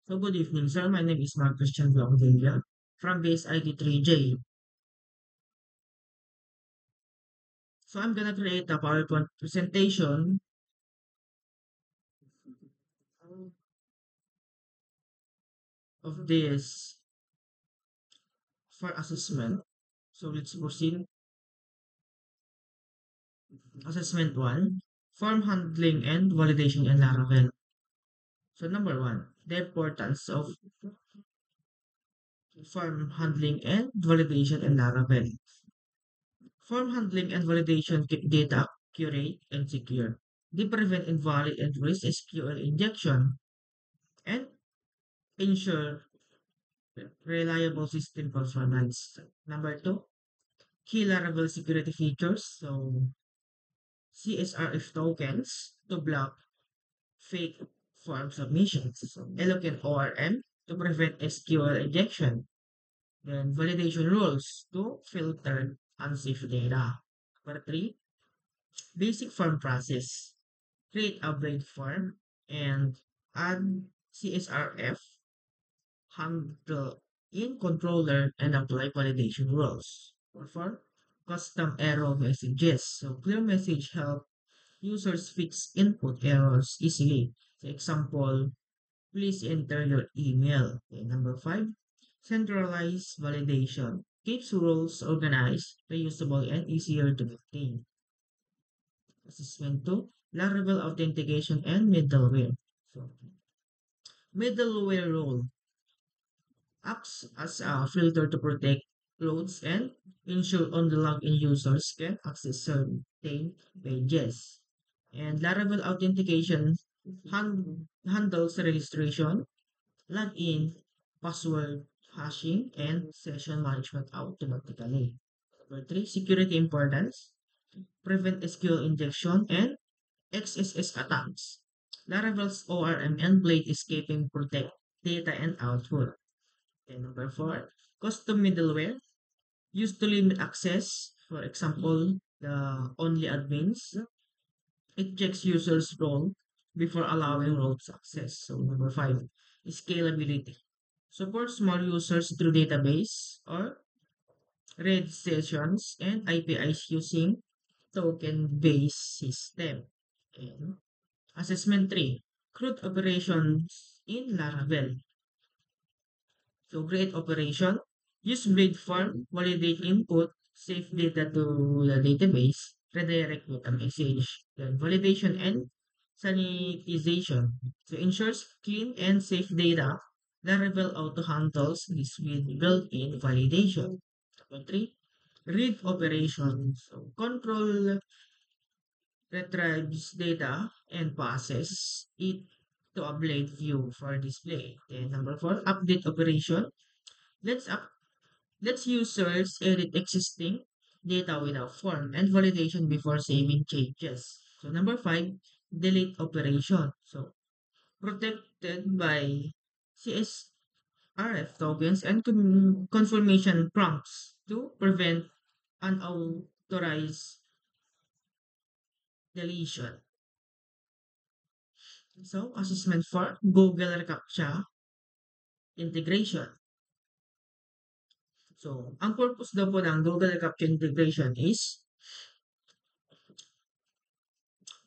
So good evening, sir. My name is Mark Christian Blancvilla from base ID3J. So I'm gonna create a PowerPoint presentation of this for assessment. So let's proceed. Assessment 1, form handling and validation in Laravel. So number 1, the importance of form handling and validation in Laravel. Form handling and validation keep data accurate and secure. They prevent invalid entries, SQL injection, and ensure reliable system performance. Number 2, key Laravel security features. So CSRF tokens to block fake form submissions. So Eloquent ORM to prevent SQL injection. Then validation rules to filter unsafe data. Number 3, basic form process. Create a blade form and add CSRF handle in controller and apply validation rules. Or for custom error messages. So clear message help users fix input errors easily. For example, please enter your email. Okay, number 5, centralized validation. Keeps rules organized, reusable, and easier to maintain. Assessment 2, Laravel authentication and middleware. So middleware role acts as a filter to protect loads and ensure only login users can access certain pages. And Laravel authentication handles registration, login, password, hashing, and session management automatically. Number 3, security importance, prevent SQL injection and XSS attacks. Laravel's ORM and blade escaping protect data and output. And number 4, custom middleware used to limit access. For example, the only admins. It checks users' role before allowing roles access. So number 5, scalability. Support small users through database or RAID sessions and APIs using token-based system. And assessment 3, CRUD operations in Laravel. So create operation, use blade form, validate input, save data to the database, redirect with a message, then validation and sanitization. So ensures clean and safe data. Laravel auto handles this with built-in validation. Number 3, read operation. So control retrieves data and passes it to a blade view for display. Then number 4, update operation. Let's up let's users edit existing data without form and validation before saving changes. So number 5, delete operation. So protected by CSRF tokens and confirmation prompts to prevent unauthorized deletion. So assessment for Google reCAPTCHA integration. So ang purpose daw po ng Google reCAPTCHA integration is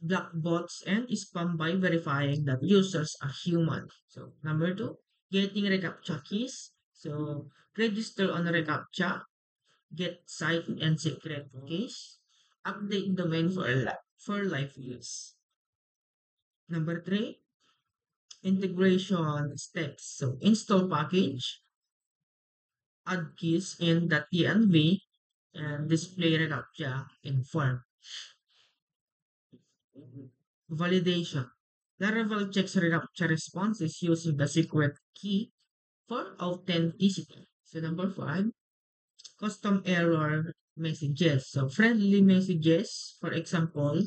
block bots and spam by verifying that users are human. So number 2, getting reCAPTCHA keys. So register on reCAPTCHA, get site and secret keys, update domain for live use. Number 3, integration steps. So install package, add keys in .env, and display reCAPTCHA in form. Validation. Laravel checks reCAPTCHA responses using the secret key for authenticity. So number 5, custom error messages. So friendly messages, for example,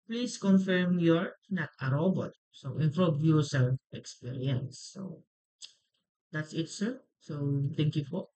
please confirm you're not a robot. So improve user experience. So that's it, sir. So thank you po.